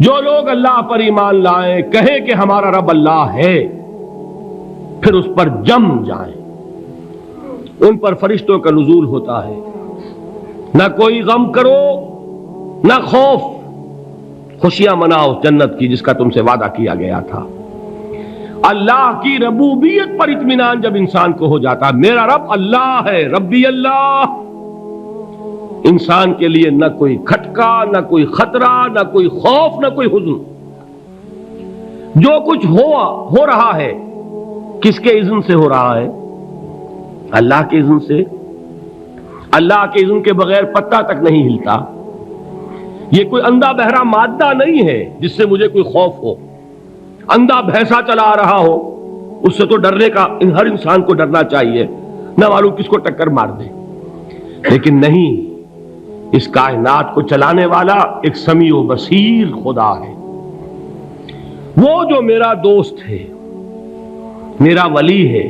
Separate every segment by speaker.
Speaker 1: جو لوگ اللہ پر ایمان لائیں، کہیں کہ ہمارا رب اللہ ہے، پھر اس پر جم جائیں، ان پر فرشتوں کا نزول ہوتا ہے۔ نہ کوئی غم کرو نہ خوف، خوشیاں مناؤ جنت کی جس کا تم سے وعدہ کیا گیا تھا۔ اللہ کی ربوبیت پر اطمینان جب انسان کو ہو جاتا، میرا رب اللہ ہے، ربی اللہ، انسان کے لیے نہ کوئی کھٹکا، نہ کوئی خطرہ، نہ کوئی خوف، نہ کوئی حزن۔ جو کچھ ہو رہا ہے کس کے اذن سے ہو رہا ہے؟ اللہ کے اذن سے۔ اللہ کے اذن کے بغیر پتہ تک نہیں ہلتا۔ یہ کوئی اندھا بہرا مادہ نہیں ہے جس سے مجھے کوئی خوف ہو۔ اندھا بھینسا چلا آ رہا ہو، اس سے تو ڈرنے کا ہر انسان کو ڈرنا چاہیے، نہ معلوم کس کو ٹکر مار دے۔ لیکن نہیں، اس کائنات کو چلانے والا ایک سمیع و بصیر خدا ہے، وہ جو میرا دوست ہے، میرا ولی ہے۔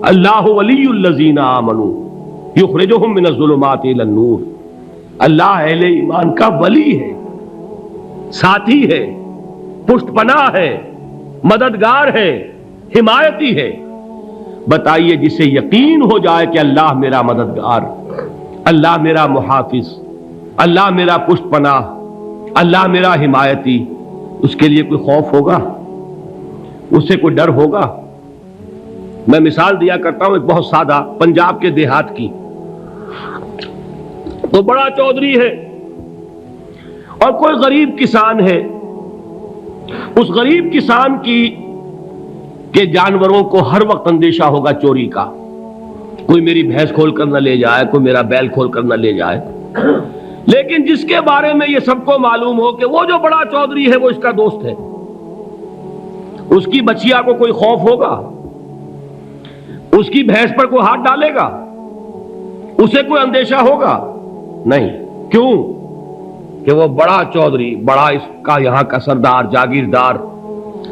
Speaker 1: اللہ ولی الذین آمنوا یخرجہم من الظلمات الی النور۔ اللہ اہل ایمان کا ولی ہے، ساتھی ہے، پشت پناہ ہے، مددگار ہے، حمایتی ہے۔ بتائیے جسے یقین ہو جائے کہ اللہ میرا مددگار، اللہ میرا محافظ، اللہ میرا پشت پناہ، اللہ میرا حمایتی، اس کے لیے کوئی خوف ہوگا؟ اس سے کوئی ڈر ہوگا؟ میں مثال دیا کرتا ہوں ایک بہت سادہ، پنجاب کے دیہات کی۔ تو بڑا چودھری ہے اور کوئی غریب کسان ہے۔ اس غریب کسان کے جانوروں کو ہر وقت اندیشہ ہوگا چوری کا، کوئی میری بھینس کھول کر نہ لے جائے، کوئی میرا بیل کھول کر نہ لے جائے۔ لیکن جس کے بارے میں یہ سب کو معلوم ہو کہ وہ جو بڑا چودھری ہے وہ اس کا دوست ہے، اس کی بچیا کو کوئی خوف ہوگا؟ اس کی بھینس پر کوئی ہاتھ ڈالے گا؟ اسے کوئی اندیشہ ہوگا؟ نہیں۔ کیوں؟ کہ وہ بڑا چودھری، بڑا اس کا یہاں کا سردار، جاگیردار،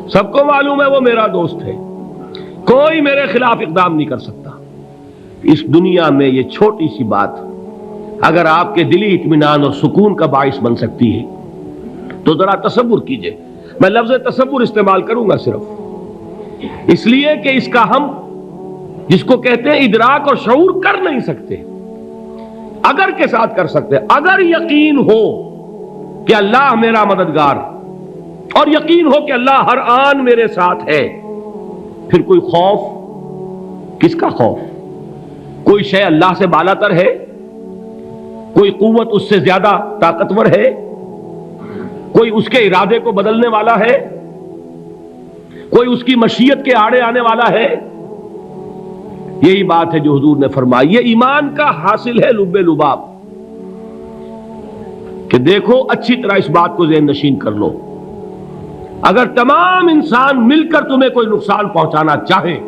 Speaker 1: سب کو معلوم ہے وہ میرا دوست ہے، کوئی میرے خلاف اقدام نہیں کر سکتا۔ اس دنیا میں یہ چھوٹی سی بات اگر آپ کے دلی اطمینان اور سکون کا باعث بن سکتی ہے تو ذرا تصور کیجئے۔ میں لفظ تصور استعمال کروں گا صرف اس لیے کہ اس کا ہم جس کو کہتے ہیں ادراک اور شعور کر نہیں سکتے، اگر کے ساتھ کر سکتے۔ اگر یقین ہو کہ اللہ میرا مددگار اور یقین ہو کہ اللہ ہر آن میرے ساتھ ہے، پھر کوئی خوف، کس کا خوف؟ کوئی شے اللہ سے بالاتر ہے؟ کوئی قوت اس سے زیادہ طاقتور ہے؟ کوئی اس کے ارادے کو بدلنے والا ہے؟ کوئی اس کی مشیت کے آڑے آنے والا ہے؟ یہی بات ہے جو حضور نے فرمائی۔ یہ ایمان کا حاصل ہے لب لباب، کہ دیکھو اچھی طرح اس بات کو ذہن نشین کر لو، اگر تمام انسان مل کر تمہیں کوئی نقصان پہنچانا چاہے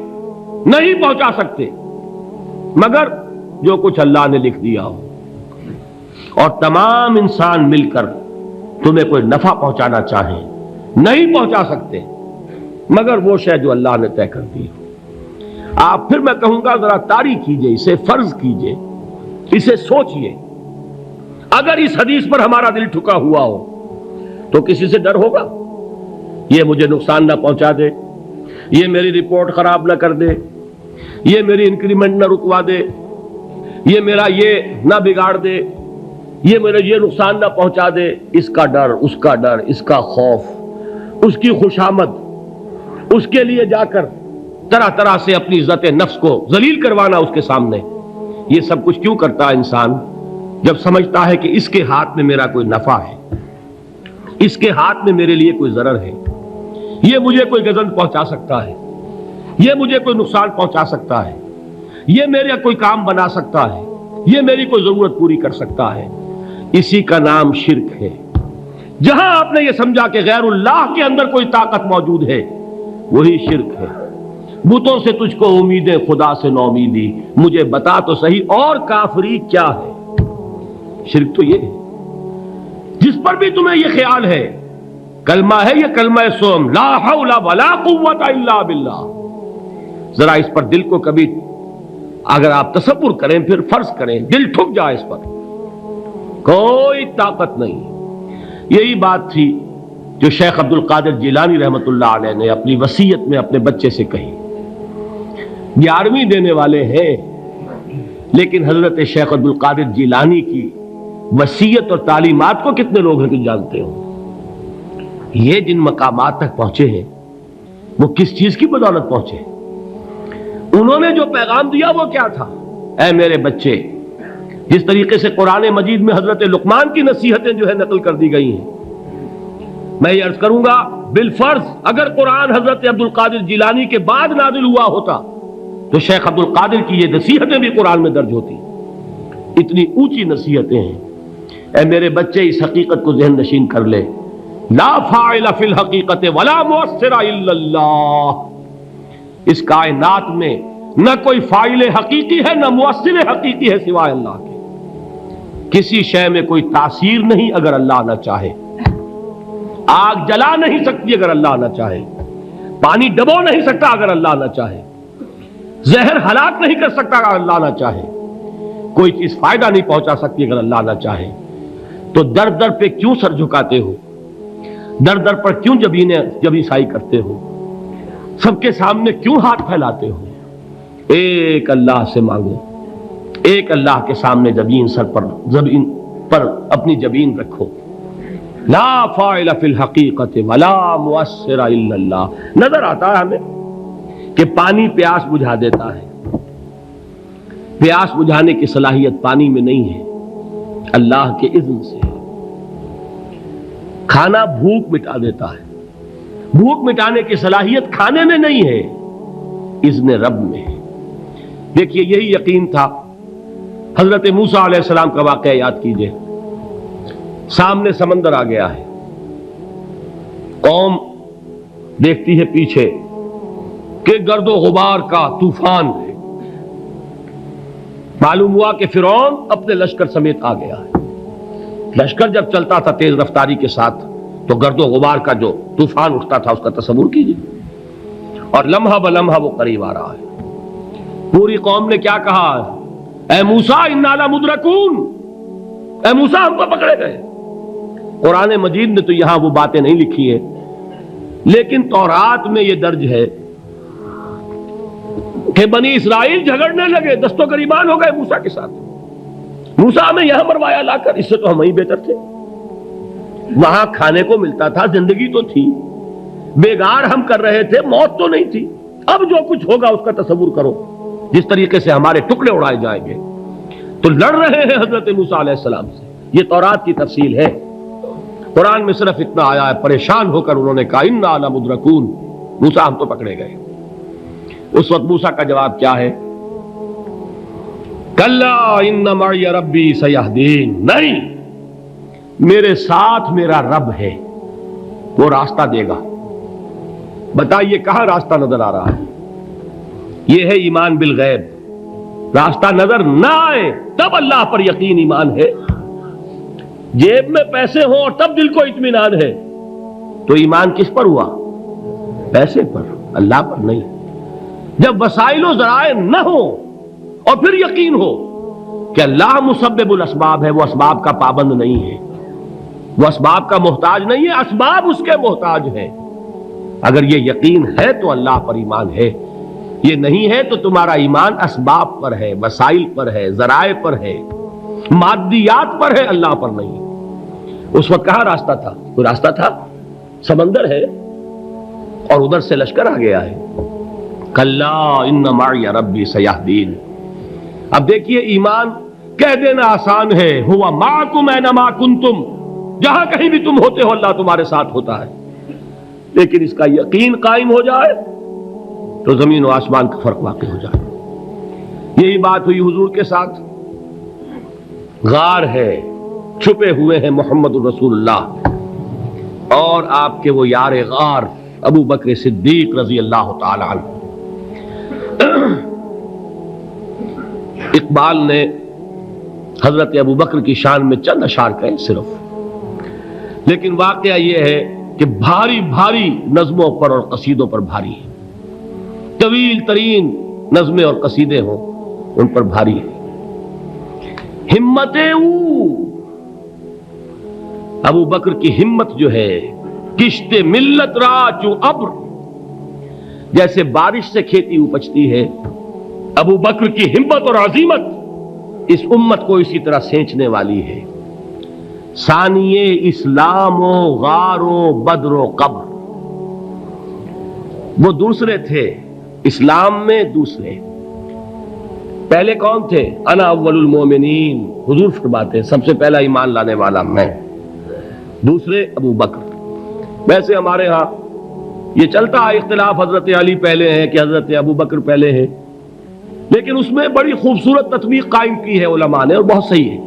Speaker 1: نہیں پہنچا سکتے، مگر جو کچھ اللہ نے لکھ دیا ہو، اور تمام انسان مل کر تمہیں کوئی نفع پہنچانا چاہیں نہیں پہنچا سکتے، مگر وہ شے جو اللہ نے طے کر دی ہو۔ آپ پھر میں کہوں گا ذرا طاری کیجئے، اسے فرض کیجئے، اسے سوچئے۔ اگر اس حدیث پر ہمارا دل ٹھکا ہوا ہو تو کسی سے ڈر ہوگا؟ یہ مجھے نقصان نہ پہنچا دے، یہ میری رپورٹ خراب نہ کر دے، یہ میری انکریمنٹ نہ رکوا دے، یہ میرا یہ نہ بگاڑ دے، یہ میرا یہ نقصان نہ پہنچا دے۔ اس کا ڈر، اس کا ڈر، اس کا خوف، اس کی خوشامد، اس کے لیے جا کر طرح طرح سے اپنی عزت نفس کو ذلیل کروانا اس کے سامنے، یہ سب کچھ کیوں کرتا ہے انسان؟ جب سمجھتا ہے کہ اس کے ہاتھ میں میرا کوئی نفع ہے، اس کے ہاتھ میں میرے لیے کوئی ضرر ہے، یہ مجھے کوئی گزن پہنچا سکتا ہے، یہ مجھے کوئی نقصان پہنچا سکتا ہے، یہ میرا کوئی کام بنا سکتا ہے، یہ میری کوئی ضرورت پوری کر سکتا ہے، اسی کا نام شرک ہے۔ جہاں آپ نے یہ سمجھا کہ غیر اللہ کے اندر کوئی طاقت موجود ہے، وہی شرک ہے۔ بتوں سے تجھ کو امیدیں، خدا سے نومیدی، مجھے بتا تو صحیح اور کافری کیا ہے؟ شرک تو یہ ہے۔ جس پر بھی تمہیں یہ خیال ہے، کلمہ ہے یہ کلمہ سوم، لا حول ولا قوت الا باللہ، ذرا اس پر دل کو کبھی اگر آپ تصور کریں، پھر فرض کریں، دل ٹھک جائے اس پر، کوئی طاقت نہیں۔ یہی بات تھی جو شیخ عبد القادر جیلانی رحمۃ اللہ علیہ نے اپنی وصیت میں اپنے بچے سے کہی. 11ویں دینے والے ہیں، لیکن حضرت شیخ عبد القادر جیلانی کی وصیت اور تعلیمات کو کتنے لوگ ہیں کہ جانتے ہو؟ یہ جن مقامات تک پہنچے ہیں وہ کس چیز کی بدولت پہنچے؟ انہوں نے جو پیغام دیا وہ کیا تھا؟ اے میرے بچے، جس طریقے سے قرآن مجید میں حضرت لقمان کی نصیحتیں جو ہے نقل کر دی گئی ہیں، میں یہ عرض کروں گا بالفرض اگر قرآن حضرت عبد القادر جیلانی کے بعد نازل ہوا ہوتا تو شیخ عبد القادر کی یہ نصیحتیں بھی قرآن میں درج ہوتی. اتنی اونچی نصیحتیں ہیں. اے میرے بچے، اس حقیقت کو ذہن نشین کر لے، لا فاعل فی الحقیقت ولا مؤثر الا اللہ. اس کائنات میں نہ کوئی فاعل حقیقی ہے نہ مؤثر حقیقی ہے سوائے اللہ کے. کسی شے میں کوئی تاثیر نہیں اگر اللہ نہ چاہے. آگ جلا نہیں سکتی اگر اللہ نہ چاہے. پانی ڈبو نہیں سکتا اگر اللہ نہ چاہے. زہر ہلاک نہیں کر سکتا اگر اللہ نہ چاہے. کوئی چیز فائدہ نہیں پہنچا سکتی اگر اللہ نہ چاہے. تو در در پہ کیوں سر جھکاتے ہو؟ در در پر کیوں جبیں سائی کرتے ہو؟ سب کے سامنے کیوں ہاتھ پھیلاتے ہو؟ ایک اللہ سے مانگو. ایک اللہ کے سامنے زمین پر اپنی جبین رکھو. لا فاعل فی الحقیقت ولا مؤثر الا اللہ. نظر آتا ہے ہمیں کہ پانی پیاس بجھا دیتا ہے. پیاس بجھانے کی صلاحیت پانی میں نہیں ہے، اللہ کے اذن سے. کھانا بھوک مٹا دیتا ہے. بھوک مٹانے کی صلاحیت کھانے میں نہیں ہے، اذن رب میں ہے. دیکھیے یہی یقین تھا. حضرت موسیٰ علیہ السلام کا واقعہ یاد کیجئے. سامنے سمندر آ گیا ہے، قوم دیکھتی ہے پیچھے کہ گرد و غبار کا طوفان ہے. معلوم ہوا کہ فرعون اپنے لشکر سمیت آ گیا ہے. لشکر جب چلتا تھا تیز رفتاری کے ساتھ تو گرد و غبار کا جو طوفان اٹھتا تھا اس کا تصور کیجیے. اور لمحہ بلمحہ وہ قریب آ رہا ہے. پوری قوم نے کیا کہا؟ اے موسیٰ انا لمدرکون، اے موسیٰ ہم کو پکڑے گئے. قرآن مجید نے تو یہاں وہ باتیں نہیں لکھی ہیں، لیکن تورات میں یہ درج ہے کہ بنی اسرائیل جھگڑنے لگے، دست و گریبان ہو گئے موسیٰ کے ساتھ. موسیٰ ہمیں یہاں مروایا لا کر، اس سے تو ہم ہی بہتر تھے. وہاں کھانے کو ملتا تھا، زندگی تو تھی، بیگار ہم کر رہے تھے، موت تو نہیں تھی. اب جو کچھ ہوگا اس کا تصور کرو، جس طریقے سے ہمارے ٹکڑے اڑائے جائیں گے. تو لڑ رہے ہیں حضرت موسیٰ علیہ السلام سے. یہ تورات کی تفصیل ہے. قرآن میں صرف اتنا آیا ہے، پریشان ہو کر انہوں نے کہا انا لمدرکون، موسیٰ ہم تو پکڑے گئے. اس وقت موسیٰ کا جواب کیا ہے؟ کلا ان معی ربی سیہدین. نہیں، میرے ساتھ میرا رب ہے، وہ راستہ دے گا. بتائیے کہاں راستہ نظر آ رہا ہے؟ یہ ہے ایمان بالغیب. راستہ نظر نہ آئے تب اللہ پر یقین ایمان ہے. جیب میں پیسے ہوں اور تب دل کو اطمینان ہے تو ایمان کس پر ہوا؟ پیسے پر، اللہ پر نہیں. جب وسائل و ذرائع نہ ہو اور پھر یقین ہو کہ اللہ مسبب الاسباب ہے، وہ اسباب کا پابند نہیں ہے، وہ اسباب کا محتاج نہیں ہے، اسباب اس کے محتاج ہیں. اگر یہ یقین ہے تو اللہ پر ایمان ہے. یہ نہیں ہے تو تمہارا ایمان اسباب پر ہے، وسائل پر ہے، ذرائع پر ہے، مادیات پر ہے، اللہ پر نہیں. اس وقت کہاں راستہ تھا؟ کوئی راستہ تھا؟ سمندر ہے اور ادھر سے لشکر آ گیا ہے. کلا ان معی ربی سیہدین. اب دیکھیے ایمان کہہ دینا آسان ہے، ہوا معکم اینما کنتم، جہاں کہیں بھی تم ہوتے ہو اللہ تمہارے ساتھ ہوتا ہے. لیکن اس کا یقین قائم ہو جائے تو زمین و آسمان کا فرق واقع ہو جائے. یہی بات ہوئی حضور کے ساتھ. غار ہے، چھپے ہوئے ہیں محمد الرسول اللہ اور آپ کے وہ یار غار ابو بکر صدیق رضی اللہ تعالی عنہ. اقبال نے حضرت ابو بکر کی شان میں چند اشعار کہے صرف، لیکن واقعہ یہ ہے کہ بھاری بھاری نظموں پر اور قصیدوں پر بھاری ہے. طویل ترین نظمیں اور قصیدے ہوں ان پر بھاری ہے. ہمتیں ابو بکر کی ہمت جو ہے کشت ملت را چو ابر، جیسے بارش سے کھیتی اپجتی ہے، ابو بکر کی ہمت اور عزیمت اس امت کو اسی طرح سینچنے والی ہے۔ ثانیے اسلام و غار و بدر و قبر، وہ دوسرے تھے اسلام میں، دوسرے پہلے کون تھے؟ انا اول المومنین، حضور فرماتے ہیں سب سے پہلا ایمان لانے والا میں، دوسرے ابو بکر۔ ویسے ہمارے ہاں یہ چلتا ہے اختلاف، حضرت علی پہلے ہیں کہ حضرت ابو بکر پہلے ہیں، لیکن اس میں بڑی خوبصورت تطبیق قائم کی ہے علماء نے، اور بہت صحیح ہے۔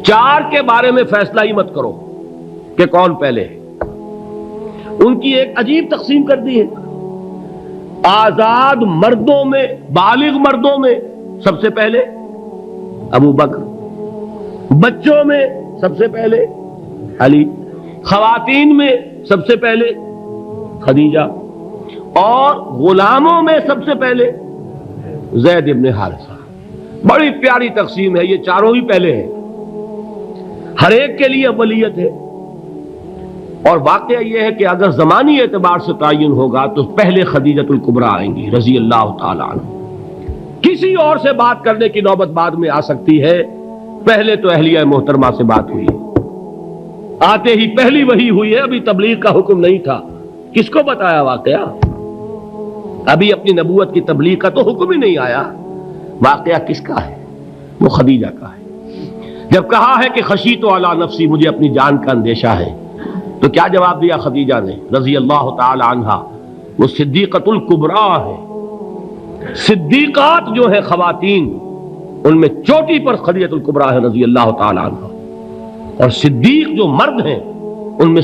Speaker 1: چار کے بارے میں فیصلہ ہی مت کرو کہ کون پہلے ہے، ان کی ایک عجیب تقسیم کر دی ہے۔ آزاد مردوں میں، بالغ مردوں میں سب سے پہلے ابو بکر، بچوں میں سب سے پہلے علی، خواتین میں سب سے پہلے خدیجہ، اور غلاموں میں سب سے پہلے زید ابن حارثہ۔ بڑی پیاری تقسیم ہے، یہ چاروں ہی پہلے ہیں، ہر ایک کے لیے اولیت ہے۔ اور واقعہ یہ ہے کہ اگر زمانی اعتبار سے تعین ہوگا تو پہلے خدیجۃ الکبریٰ آئیں گی رضی اللہ تعالی عنہ، کسی اور سے بات کرنے کی نوبت بعد میں آ سکتی ہے، پہلے تو اہلیہ محترمہ سے بات ہوئی ہے، آتے ہی پہلی وحی ہوئی ہے، ابھی تبلیغ کا حکم نہیں تھا۔ کس کو بتایا واقعہ؟ ابھی اپنی نبوت کی تبلیغ کا تو حکم ہی نہیں آیا، واقعہ کس کا ہے؟ وہ خدیجہ کا ہے۔ جب کہا ہے کہ خشیت علی نفسی، مجھے اپنی جان کا اندیشہ ہے، تو کیا جواب دیا خدیجہ نے رضی اللہ تعالی عنہا؟ وہ صدیقۃ الکبریٰ ہے۔ صدیقات جو ہے خواتین، ان میں چوٹی پر خدیجۃ الکبریٰ ہے رضی اللہ تعالی عنہا، اور صدیق جو مرد ہیں ان میں